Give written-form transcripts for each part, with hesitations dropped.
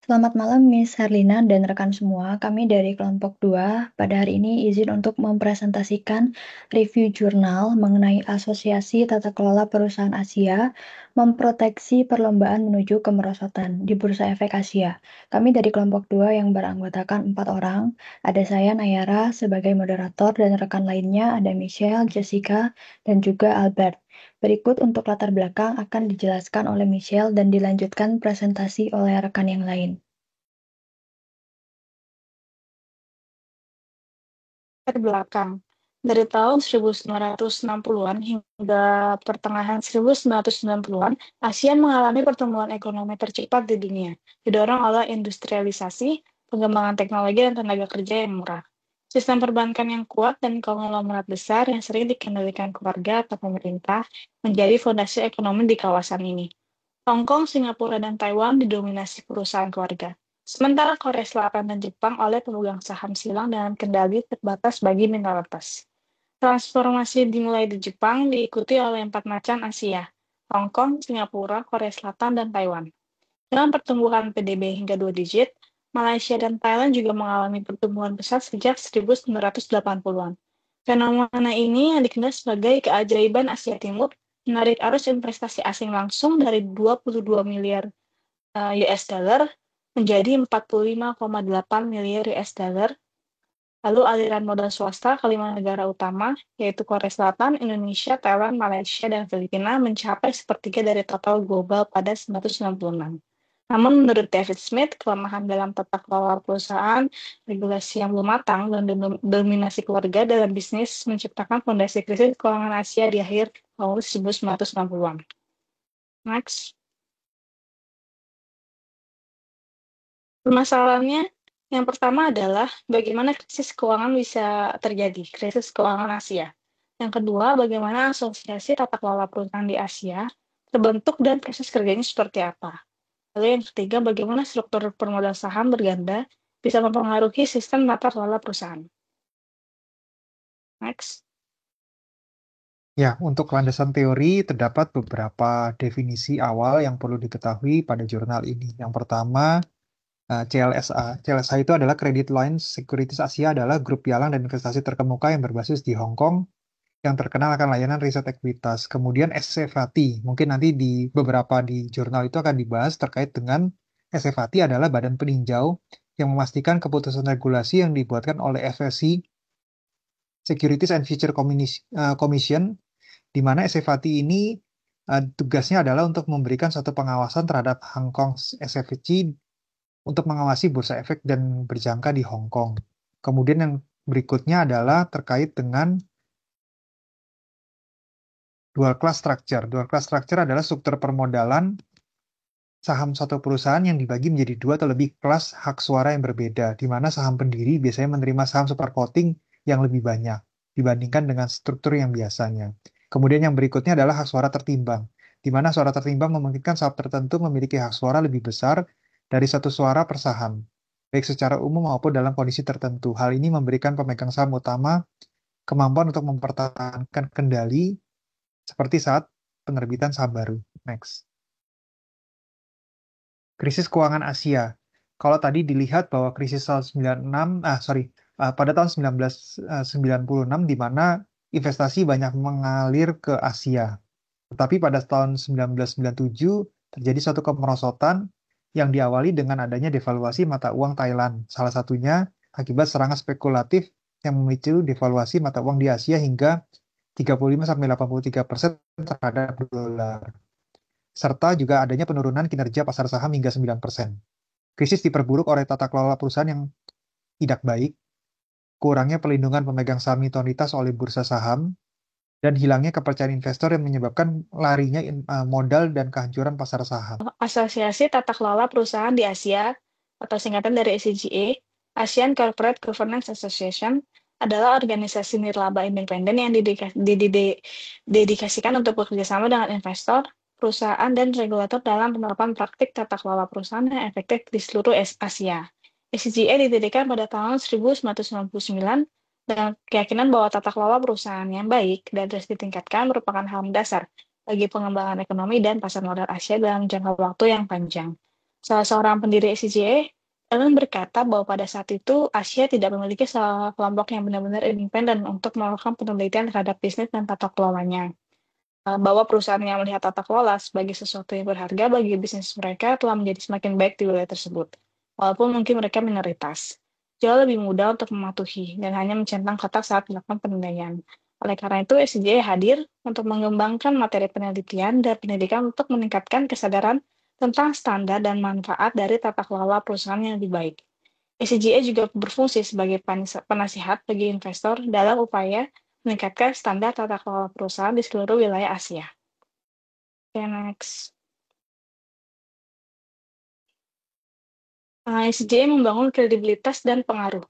Selamat malam Miss Herlina dan rekan semua. Kami dari kelompok 2 pada hari ini izin untuk mempresentasikan review jurnal mengenai Asosiasi Tata Kelola Perusahaan Asia memproteksi perlombaan menuju kemerosotan di Bursa Efek Asia. Kami dari kelompok 2 yang beranggotakan 4 orang. Ada saya Nayara sebagai moderator dan rekan lainnya ada Michelle, Jessica, dan juga Albert. Berikut untuk latar belakang akan dijelaskan oleh Michelle dan dilanjutkan presentasi oleh rekan yang lain. Terbelakang. Dari tahun 1960-an hingga pertengahan 1990-an, ASEAN mengalami pertumbuhan ekonomi tercepat di dunia, didorong oleh industrialisasi, pengembangan teknologi, dan tenaga kerja yang murah. Sistem perbankan yang kuat dan konglomerat besar yang sering dikendalikan keluarga atau pemerintah menjadi fondasi ekonomi di kawasan ini. Hong Kong, Singapura, dan Taiwan didominasi perusahaan keluarga. Sementara Korea Selatan dan Jepang oleh pemegang saham silang dengan kendali terbatas bagi minoritas. Transformasi dimulai di Jepang diikuti oleh 4 macan Asia, Hong Kong, Singapura, Korea Selatan, dan Taiwan. Dengan pertumbuhan PDB hingga 2 digit, Malaysia dan Thailand juga mengalami pertumbuhan besar sejak 1980-an. Fenomena ini yang dikenal sebagai keajaiban Asia Timur menarik arus investasi asing langsung dari 22 miliar US dollar menjadi 45,8 miliar US dollar. Lalu aliran modal swasta ke 5 negara utama, yaitu Korea Selatan, Indonesia, Thailand, Malaysia, dan Filipina, mencapai sepertiga dari total global pada 1996. Namun menurut David Smith, kelemahan dalam tata kelola perusahaan, regulasi yang belum matang, dan dominasi keluarga dalam bisnis menciptakan fondasi krisis keuangan Asia di akhir tahun 1960-an. Next. Permasalahannya, yang pertama adalah bagaimana krisis keuangan bisa terjadi, krisis keuangan Asia. Yang kedua, bagaimana asosiasi tata kelola perusahaan di Asia terbentuk dan proses kerjanya seperti apa. Lalu yang ketiga, bagaimana struktur permodal saham berganda bisa mempengaruhi sistem tata kelola perusahaan. Next. Ya, untuk landasan teori terdapat beberapa definisi awal yang perlu diketahui pada jurnal ini. Yang pertama, CLSA. CLSA itu adalah Credit Line Securities Asia adalah grup pialang dan investasi terkemuka yang berbasis di Hong Kong yang terkenal akan layanan riset ekuitas. Kemudian SFAT, mungkin nanti di beberapa di jurnal itu akan dibahas terkait dengan SFAT adalah badan peninjau yang memastikan keputusan regulasi yang dibuatkan oleh FSC Securities and Commission, di mana SFAT ini tugasnya adalah untuk memberikan suatu pengawasan terhadap Hong Kong SFC untuk mengawasi bursa efek dan berjangka di Hong Kong. Kemudian yang berikutnya adalah terkait dengan dual class structure. Dual class structure adalah struktur permodalan saham suatu perusahaan yang dibagi menjadi 2 atau lebih kelas hak suara yang berbeda, di mana saham pendiri biasanya menerima saham super voting yang lebih banyak dibandingkan dengan struktur yang biasanya. Kemudian yang berikutnya adalah hak suara tertimbang, di mana suara tertimbang memungkinkan saham tertentu memiliki hak suara lebih besar dari satu suara per saham, baik secara umum maupun dalam kondisi tertentu. Hal ini memberikan pemegang saham utama kemampuan untuk mempertahankan kendali seperti saat penerbitan saham baru. Next. Krisis keuangan Asia. Kalau tadi dilihat bahwa krisis tahun 96, pada tahun 1996 di mana investasi banyak mengalir ke Asia. Tetapi pada tahun 1997 terjadi suatu kemerosotan yang diawali dengan adanya devaluasi mata uang Thailand. Salah satunya akibat serangan spekulatif yang memicu devaluasi mata uang di Asia hingga 35-83% terhadap dolar, serta juga adanya penurunan kinerja pasar saham hingga 9%. Krisis diperburuk oleh tata kelola perusahaan yang tidak baik, kurangnya pelindungan pemegang saham minoritas oleh bursa saham, dan hilangnya kepercayaan investor yang menyebabkan larinya modal dan kehancuran pasar saham. Asosiasi Tata Kelola Perusahaan di Asia, atau singkatan dari ACGA, ASEAN Corporate Governance Association, adalah organisasi nirlaba independen yang didedikasikan untuk bekerjasama dengan investor, perusahaan, dan regulator dalam penerapan praktik tata kelola perusahaan yang efektif di seluruh Asia. ACGA didirikan pada tahun 1999 dengan keyakinan bahwa tata kelola perusahaan yang baik dan terus ditingkatkan merupakan hal mendasar bagi pengembangan ekonomi dan pasar modal Asia dalam jangka waktu yang panjang. Salah seorang pendiri SCGA, Ellen berkata bahwa pada saat itu Asia tidak memiliki kelompok yang benar-benar independen untuk melakukan penelitian terhadap bisnis dan tata kelolanya. Bahwa perusahaan yang melihat tata kelola sebagai sesuatu yang berharga bagi bisnis mereka telah menjadi semakin baik di wilayah tersebut, walaupun mungkin mereka minoritas. Jauh lebih mudah untuk mematuhi dan hanya mencentang kotak saat melakukan penilaian. Oleh karena itu, SCGA hadir untuk mengembangkan materi penelitian dan pendidikan untuk meningkatkan kesadaran tentang standar dan manfaat dari tata kelola perusahaan yang lebih baik. SCGA juga berfungsi sebagai penasihat bagi investor dalam upaya meningkatkan standar tata kelola perusahaan di seluruh wilayah Asia. Okay, next. SCGA membangun kredibilitas dan pengaruh.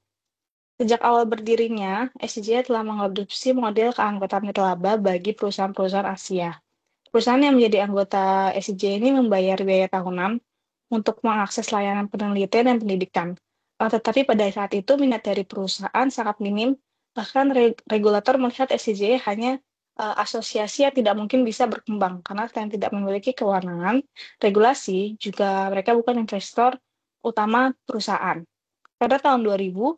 Sejak awal berdirinya, SCGA telah mengadopsi model keanggotaan nirlaba bagi perusahaan-perusahaan Asia. Perusahaan yang menjadi anggota SCGA ini membayar biaya tahunan untuk mengakses layanan penelitian dan pendidikan. Tetapi pada saat itu minat dari perusahaan sangat minim, bahkan regulator melihat SCGA hanya asosiasi yang tidak mungkin bisa berkembang karena selain tidak memiliki kewenangan regulasi, juga mereka bukan investor utama perusahaan. Pada tahun 2000,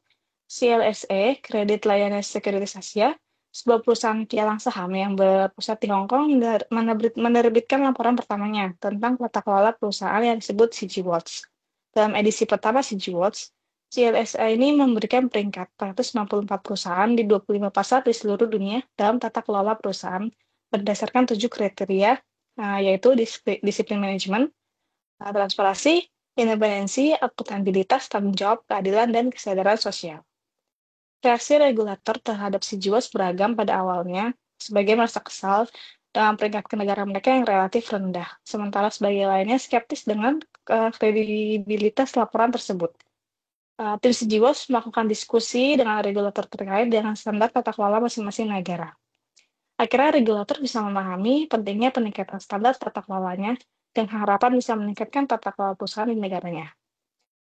CLSA, Kredit Layanan Sekuritas Asia, sebuah perusahaan pialang saham yang berpusat di Hong Kong, menerbitkan laporan pertamanya tentang tata kelola perusahaan yang disebut CG Watch. Dalam edisi pertama CG Watch, CLSA ini memberikan peringkat 494 perusahaan di 25 pasar di seluruh dunia dalam tata kelola perusahaan berdasarkan 7 kriteria, yaitu disiplin manajemen, transparansi, independensi, akuntabilitas, tanggung jawab, keadilan, dan kesadaran sosial. Reaksi regulator terhadap CGWAS beragam pada awalnya, sebagian merasa kesal dengan peringkat negara mereka yang relatif rendah, sementara sebagian lainnya skeptis dengan kredibilitas laporan tersebut. Tim CGWAS melakukan diskusi dengan regulator terkait dengan standar tata kelola masing-masing negara. Akhirnya regulator bisa memahami pentingnya peningkatan standar tata kelolanya dan harapan bisa meningkatkan tata kelola perusahaan di negaranya.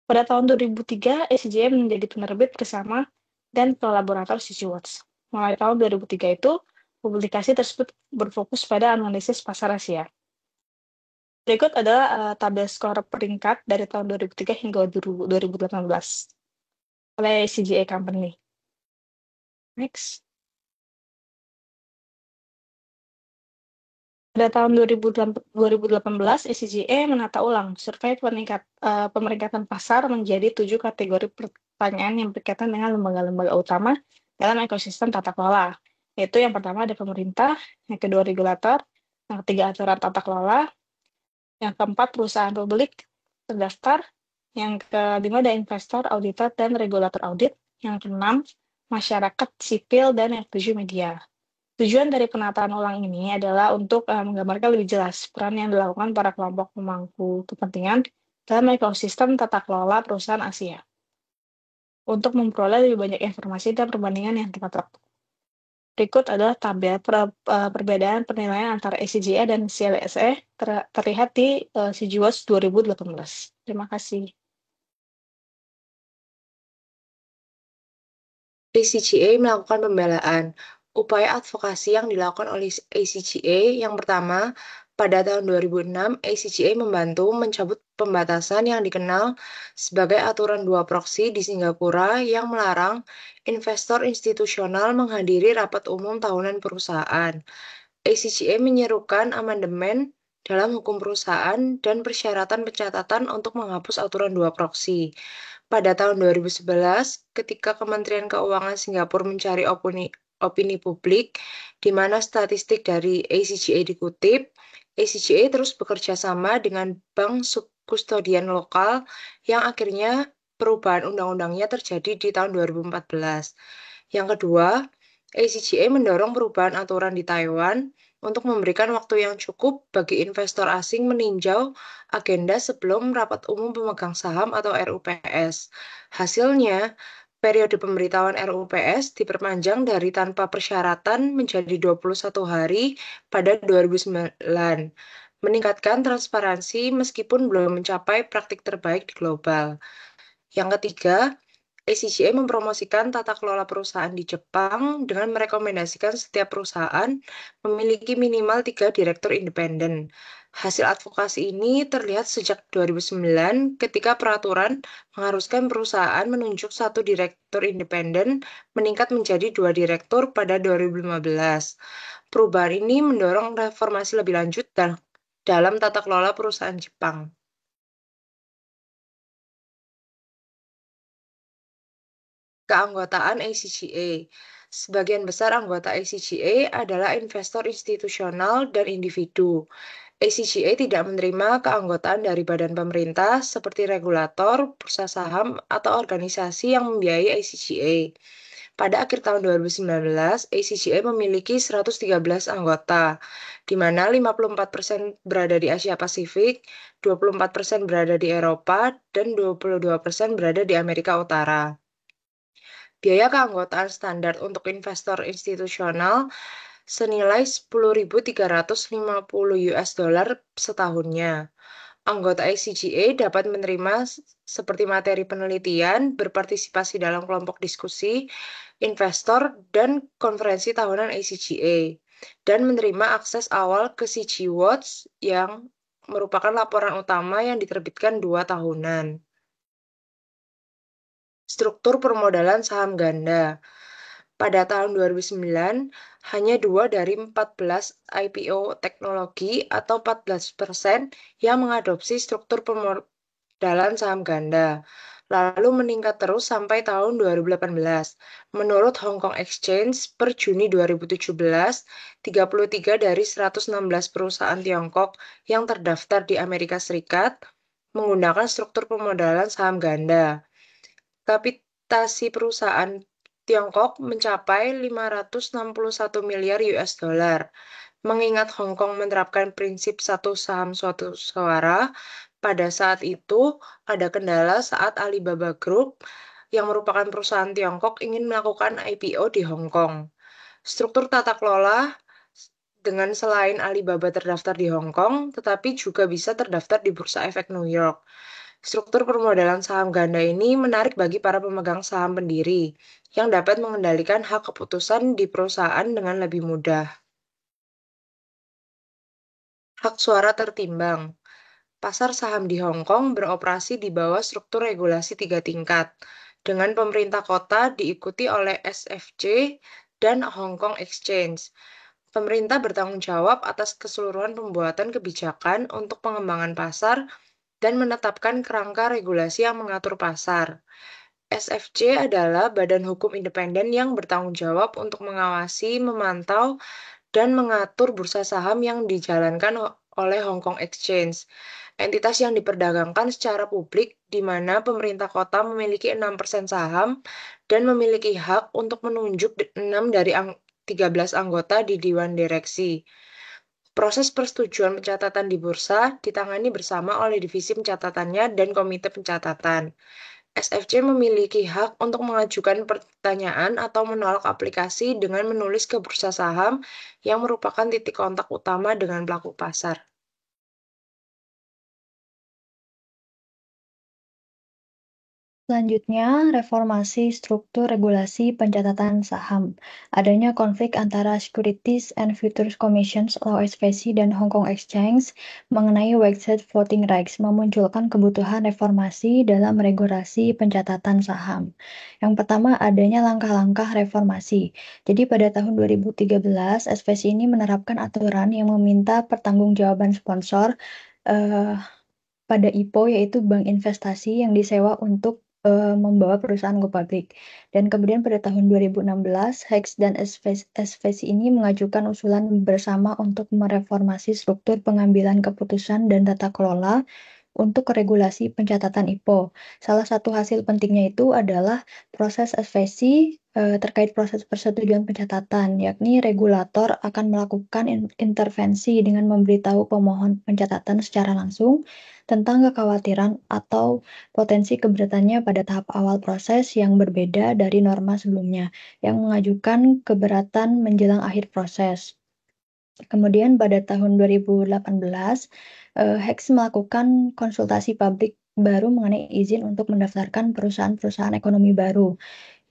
Pada tahun 2003, SCGA menjadi penerbit bersama dan kolaborator CG Watch. Mulai tahun 2003 itu, publikasi tersebut berfokus pada analisis pasar Asia. Berikut adalah tabel skor peringkat dari tahun 2003 hingga 2018 oleh CGA Company. Next. Pada tahun 2018, SCGA menata ulang survei pemeringkatan pasar menjadi 7 kategori pertanyaan yang berkaitan dengan lembaga-lembaga utama dalam ekosistem tata kelola, yaitu yang pertama ada pemerintah, yang kedua regulator, yang ketiga aturan tata kelola, yang keempat perusahaan publik terdaftar, yang kelima ada investor, auditor, dan regulator audit, yang keenam masyarakat sipil, dan yang ketujuh media. Tujuan dari penataan ulang ini adalah untuk menggambarkan lebih jelas peran yang dilakukan para kelompok pemangku kepentingan dalam ekosistem tata kelola perusahaan Asia untuk memperoleh lebih banyak informasi dan perbandingan yang tepat waktu. Berikut adalah tabel perbedaan penilaian antara SCGA dan CLSA terlihat di CGWatch 2018. Terima kasih. ACGA melakukan pembelaan. Upaya advokasi yang dilakukan oleh ACGA yang pertama, pada tahun 2006, ACGA membantu mencabut pembatasan yang dikenal sebagai aturan dua proksi di Singapura yang melarang investor institusional menghadiri rapat umum tahunan perusahaan. ACGA menyerukan amandemen dalam hukum perusahaan dan persyaratan pencatatan untuk menghapus aturan dua proksi. Pada tahun 2011, ketika Kementerian Keuangan Singapura mencari opini publik, di mana statistik dari ACGA dikutip, ACGA terus bekerja sama dengan bank subkustodian lokal yang akhirnya perubahan undang-undangnya terjadi di tahun 2014. Yang kedua, ACGA mendorong perubahan aturan di Taiwan untuk memberikan waktu yang cukup bagi investor asing meninjau agenda sebelum rapat umum pemegang saham atau RUPS. Hasilnya, periode pemberitahuan RUPS diperpanjang dari tanpa persyaratan menjadi 21 hari pada 2009, meningkatkan transparansi meskipun belum mencapai praktik terbaik di global. Yang ketiga, ACGA mempromosikan tata kelola perusahaan di Jepang dengan merekomendasikan setiap perusahaan memiliki minimal 3 direktur independen. Hasil advokasi ini terlihat sejak 2009 ketika peraturan mengharuskan perusahaan menunjuk satu direktur independen meningkat menjadi 2 direktur pada 2015. Perubahan ini mendorong reformasi lebih lanjut dalam tata kelola perusahaan Jepang. Keanggotaan ACGA. Sebagian besar anggota ACGA adalah investor institusional dan individu. ACGA tidak menerima keanggotaan dari badan pemerintah seperti regulator, bursa saham, atau organisasi yang membiayai ACGA. Pada akhir tahun 2019, ACGA memiliki 113 anggota, di mana 54% berada di Asia Pasifik, 24% berada di Eropa, dan 22% berada di Amerika Utara. Biaya keanggotaan standar untuk investor institusional senilai 10.350 US dollar setahunnya. Anggota ACGA dapat menerima seperti materi penelitian, berpartisipasi dalam kelompok diskusi, investor, dan konferensi tahunan ACGA, dan menerima akses awal ke CG Watch yang merupakan laporan utama yang diterbitkan 2 tahunan. Struktur permodalan saham ganda. Pada tahun 2009, hanya 2 dari 14 IPO teknologi atau 14% yang mengadopsi struktur permodalan saham ganda, lalu meningkat terus sampai tahun 2018. Menurut Hong Kong Exchange, per Juni 2017, 33 dari 116 perusahaan Tiongkok yang terdaftar di Amerika Serikat menggunakan struktur permodalan saham ganda. Kapitasi perusahaan Tiongkok mencapai 561 miliar US dollar. Mengingat Hong Kong menerapkan prinsip satu saham suatu suara, pada saat itu ada kendala saat Alibaba Group yang merupakan perusahaan Tiongkok ingin melakukan IPO di Hong Kong. Struktur tata kelola dengan selain Alibaba terdaftar di Hong Kong, tetapi juga bisa terdaftar di Bursa Efek New York. Struktur permodalan saham ganda ini menarik bagi para pemegang saham pendiri yang dapat mengendalikan hak keputusan di perusahaan dengan lebih mudah. Hak suara tertimbang. Pasar saham di Hong Kong beroperasi di bawah struktur regulasi 3 tingkat, dengan pemerintah kota diikuti oleh SFC dan Hong Kong Exchange. Pemerintah bertanggung jawab atas keseluruhan pembuatan kebijakan untuk pengembangan pasar dan menetapkan kerangka regulasi yang mengatur pasar. SFC adalah badan hukum independen yang bertanggung jawab untuk mengawasi, memantau, dan mengatur bursa saham yang dijalankan oleh Hong Kong Exchange. Entitas yang diperdagangkan secara publik di mana pemerintah kota memiliki 6% saham dan memiliki hak untuk menunjuk 6 dari 13 anggota di Dewan Direksi. Proses persetujuan pencatatan di bursa ditangani bersama oleh divisi pencatatannya dan komite pencatatan. SFC memiliki hak untuk mengajukan pertanyaan atau menolak aplikasi dengan menulis ke bursa saham yang merupakan titik kontak utama dengan pelaku pasar. Selanjutnya, reformasi struktur regulasi pencatatan saham. Adanya konflik antara Securities and Futures Commission atau SFC dan Hong Kong Exchange mengenai website voting rights memunculkan kebutuhan reformasi dalam regulasi pencatatan saham. Yang pertama, adanya langkah-langkah reformasi. Jadi pada tahun 2013, SFC ini menerapkan aturan yang meminta pertanggungjawaban sponsor pada IPO, yaitu bank investasi yang disewa untuk membawa perusahaan go public. Dan kemudian pada tahun 2016, HEX dan SVC ini mengajukan usulan bersama untuk mereformasi struktur pengambilan keputusan dan tata kelola untuk regulasi pencatatan IPO. Salah satu hasil pentingnya itu adalah proses SVC terkait proses persetujuan pencatatan, yakni regulator akan melakukan intervensi dengan memberitahu pemohon pencatatan secara langsung tentang kekhawatiran atau potensi keberatannya pada tahap awal proses yang berbeda dari norma sebelumnya, yang mengajukan keberatan menjelang akhir proses. Kemudian pada tahun 2018, HEX melakukan konsultasi publik baru mengenai izin untuk mendaftarkan perusahaan-perusahaan ekonomi baru,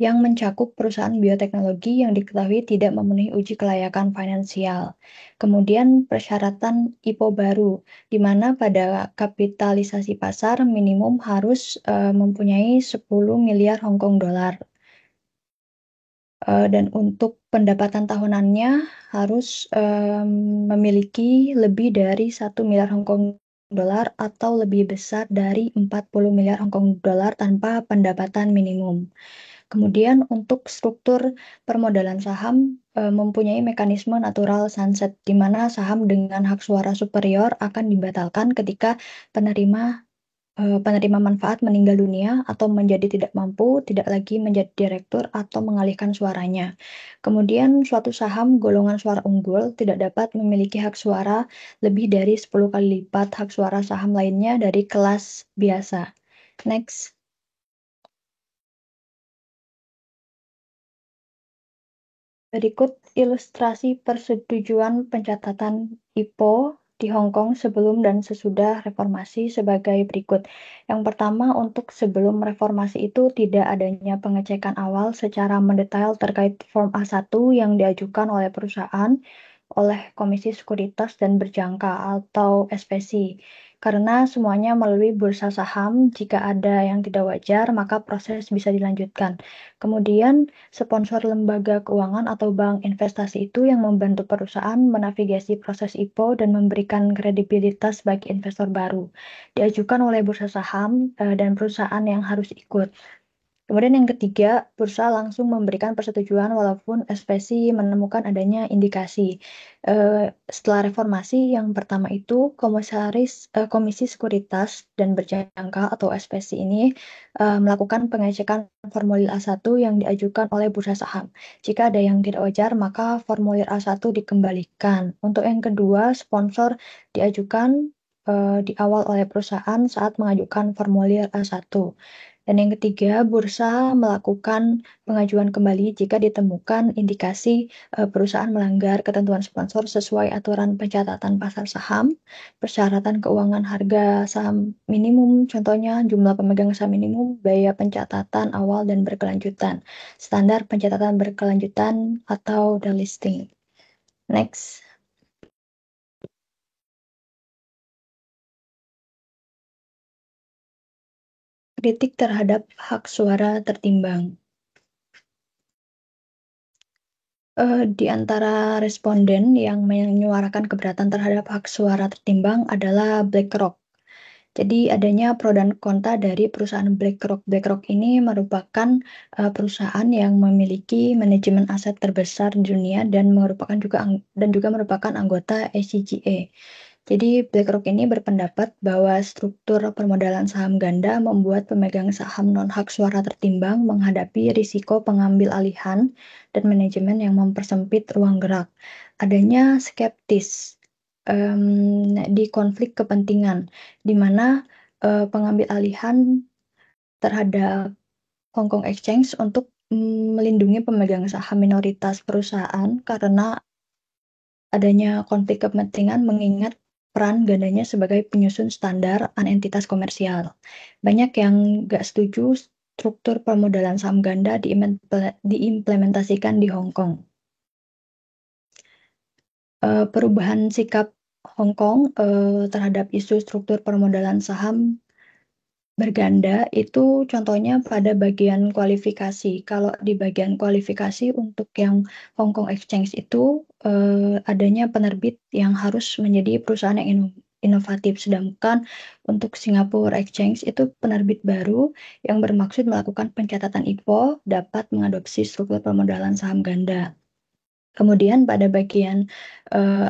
yang mencakup perusahaan bioteknologi yang diketahui tidak memenuhi uji kelayakan finansial. Kemudian persyaratan IPO baru, di mana pada kapitalisasi pasar minimum harus mempunyai 10 miliar Hong Kong dolar. Dan untuk pendapatan tahunannya harus memiliki lebih dari 1 miliar Hong Kong dolar atau lebih besar dari 40 miliar Hong Kong dolar tanpa pendapatan minimum. Kemudian untuk struktur permodalan saham mempunyai mekanisme natural sunset, di mana saham dengan hak suara superior akan dibatalkan ketika penerima manfaat meninggal dunia atau menjadi tidak mampu, tidak lagi menjadi direktur atau mengalihkan suaranya. Kemudian suatu saham golongan suara unggul tidak dapat memiliki hak suara lebih dari 10 kali lipat hak suara saham lainnya dari kelas biasa. Next. Berikut ilustrasi persetujuan pencatatan IPO di Hong Kong sebelum dan sesudah reformasi sebagai berikut. Yang pertama, untuk sebelum reformasi itu tidak adanya pengecekan awal secara mendetail terkait Form A1 yang diajukan oleh perusahaan oleh Komisi Sekuritas dan Berjangka atau SPC. Karena semuanya melalui bursa saham, jika ada yang tidak wajar, maka proses bisa dilanjutkan. Kemudian, sponsor lembaga keuangan atau bank investasi itu yang membantu perusahaan menavigasi proses IPO dan memberikan kredibilitas bagi investor baru. Diajukan oleh bursa saham dan perusahaan yang harus ikut. Kemudian yang ketiga, bursa langsung memberikan persetujuan walaupun SPC menemukan adanya indikasi. Setelah reformasi, yang pertama itu Komisi Sekuritas dan Berjangka atau SPC ini melakukan pengecekan formulir A1 yang diajukan oleh bursa saham. Jika ada yang tidak wajar, maka formulir A1 dikembalikan. Untuk yang kedua, sponsor diajukan di awal oleh perusahaan saat mengajukan formulir A1. Dan yang ketiga, bursa melakukan pengajuan kembali jika ditemukan indikasi perusahaan melanggar ketentuan sponsor sesuai aturan pencatatan pasar saham, persyaratan keuangan harga saham minimum, contohnya jumlah pemegang saham minimum, biaya pencatatan awal dan berkelanjutan, standar pencatatan berkelanjutan atau delisting. Next. Kritik terhadap hak suara tertimbang. Di antara responden yang menyuarakan keberatan terhadap hak suara tertimbang adalah BlackRock. Jadi adanya pro dan kontra dari perusahaan BlackRock. BlackRock ini merupakan perusahaan yang memiliki manajemen aset terbesar di dunia dan juga merupakan anggota ACGA. Jadi BlackRock ini berpendapat bahwa struktur permodalan saham ganda membuat pemegang saham non-hak suara tertimbang menghadapi risiko pengambil alihan dan manajemen yang mempersempit ruang gerak. Adanya skeptis di konflik kepentingan, di mana pengambil alihan terhadap Hong Kong Exchange untuk melindungi pemegang saham minoritas perusahaan karena adanya konflik kepentingan mengingat peran gandanya sebagai penyusun standar entitas komersial. Banyak yang nggak setuju struktur permodalan saham ganda diimplementasikan di Hong Kong. Perubahan sikap Hong Kong terhadap isu struktur permodalan saham berganda itu contohnya pada bagian kualifikasi. Kalau di bagian kualifikasi untuk yang Hong Kong Exchange itu adanya penerbit yang harus menjadi perusahaan yang inovatif. Sedangkan untuk Singapore Exchange itu penerbit baru yang bermaksud melakukan pencatatan IPO dapat mengadopsi struktur permodalan saham ganda. Kemudian pada bagian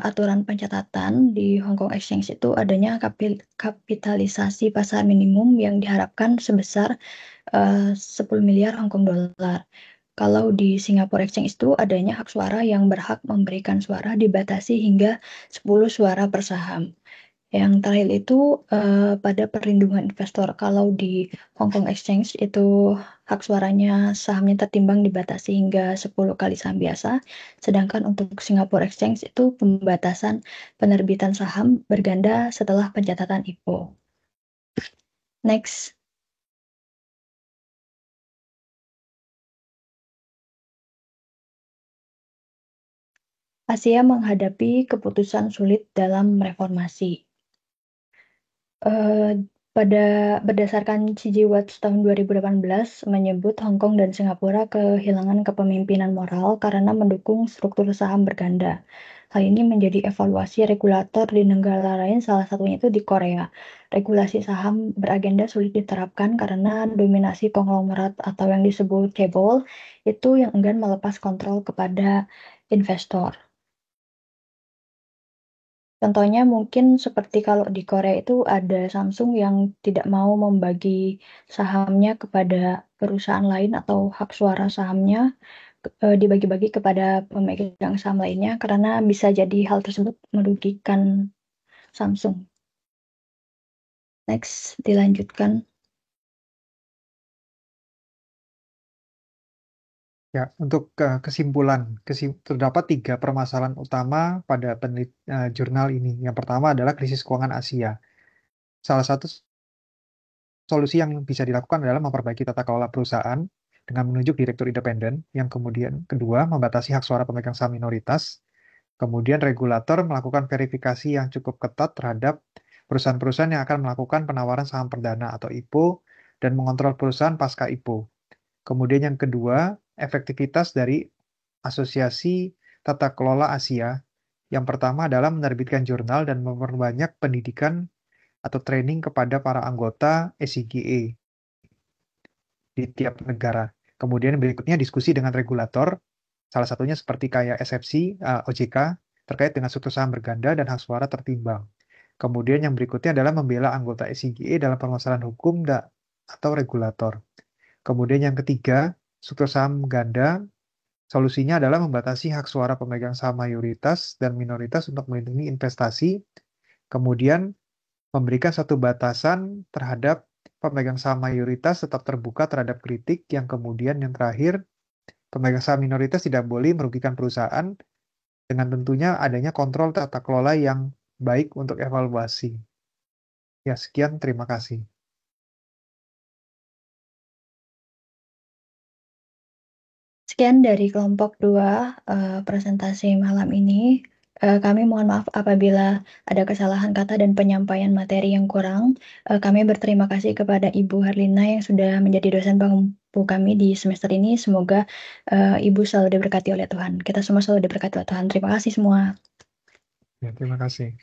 aturan pencatatan di Hong Kong Exchange itu adanya kapitalisasi pasar minimum yang diharapkan sebesar 10 miliar Hong Kong dolar. Kalau di Singapore Exchange itu adanya hak suara yang berhak memberikan suara dibatasi hingga 10 suara per saham. Yang terakhir itu pada perlindungan investor. Kalau di Hong Kong Exchange itu hak suaranya sahamnya tertimbang dibatasi hingga 10 kali saham biasa. Sedangkan untuk Singapore Exchange itu pembatasan penerbitan saham berganda setelah pencatatan IPO. Next. Asia menghadapi keputusan sulit dalam reformasi. Berdasarkan CG Watch tahun 2018 menyebut Hong Kong dan Singapura kehilangan kepemimpinan moral karena mendukung struktur saham berganda. Hal ini menjadi evaluasi regulator di negara lain, salah satunya itu di Korea. Regulasi saham beragenda sulit diterapkan karena dominasi konglomerat atau yang disebut cabal itu yang enggan melepas kontrol kepada investor. Contohnya mungkin seperti kalau di Korea itu ada Samsung yang tidak mau membagi sahamnya kepada perusahaan lain atau hak suara sahamnya dibagi-bagi kepada pemegang saham lainnya karena bisa jadi hal tersebut merugikan Samsung. Next, dilanjutkan. Ya, untuk kesimpulan, terdapat 3 permasalahan utama pada jurnal ini. Yang pertama adalah krisis keuangan Asia. Salah satu solusi yang bisa dilakukan adalah memperbaiki tata kelola perusahaan dengan menunjuk direktur independen. Yang kemudian kedua, membatasi hak suara pemegang saham minoritas. Kemudian regulator melakukan verifikasi yang cukup ketat terhadap perusahaan-perusahaan yang akan melakukan penawaran saham perdana atau IPO dan mengontrol perusahaan pasca IPO. Kemudian yang kedua, efektivitas dari Asosiasi Tata Kelola Asia. Yang pertama adalah menerbitkan jurnal dan memperbanyak pendidikan atau training kepada para anggota SCGA di tiap negara. Kemudian berikutnya diskusi dengan regulator, salah satunya seperti kayak SFC, OJK, terkait dengan struktur saham berganda dan hak suara tertimbang. Kemudian yang berikutnya adalah membela anggota SCGA dalam permasalahan hukum atau regulator. Kemudian yang ketiga, struktur saham ganda, solusinya adalah membatasi hak suara pemegang saham mayoritas dan minoritas untuk melindungi investasi. Kemudian memberikan satu batasan terhadap pemegang saham mayoritas tetap terbuka terhadap kritik. Yang kemudian yang terakhir, pemegang saham minoritas tidak boleh merugikan perusahaan dengan tentunya adanya kontrol tata kelola yang baik untuk evaluasi. Ya, sekian, terima kasih. Sekian dari kelompok 2 presentasi malam ini. Kami mohon maaf apabila ada kesalahan kata dan penyampaian materi yang kurang. Kami berterima kasih kepada Ibu Herlina yang sudah menjadi dosen pengampu kami di semester ini. Semoga Ibu selalu diberkati oleh Tuhan. Kita semua selalu diberkati oleh Tuhan. Terima kasih semua. Ya, terima kasih.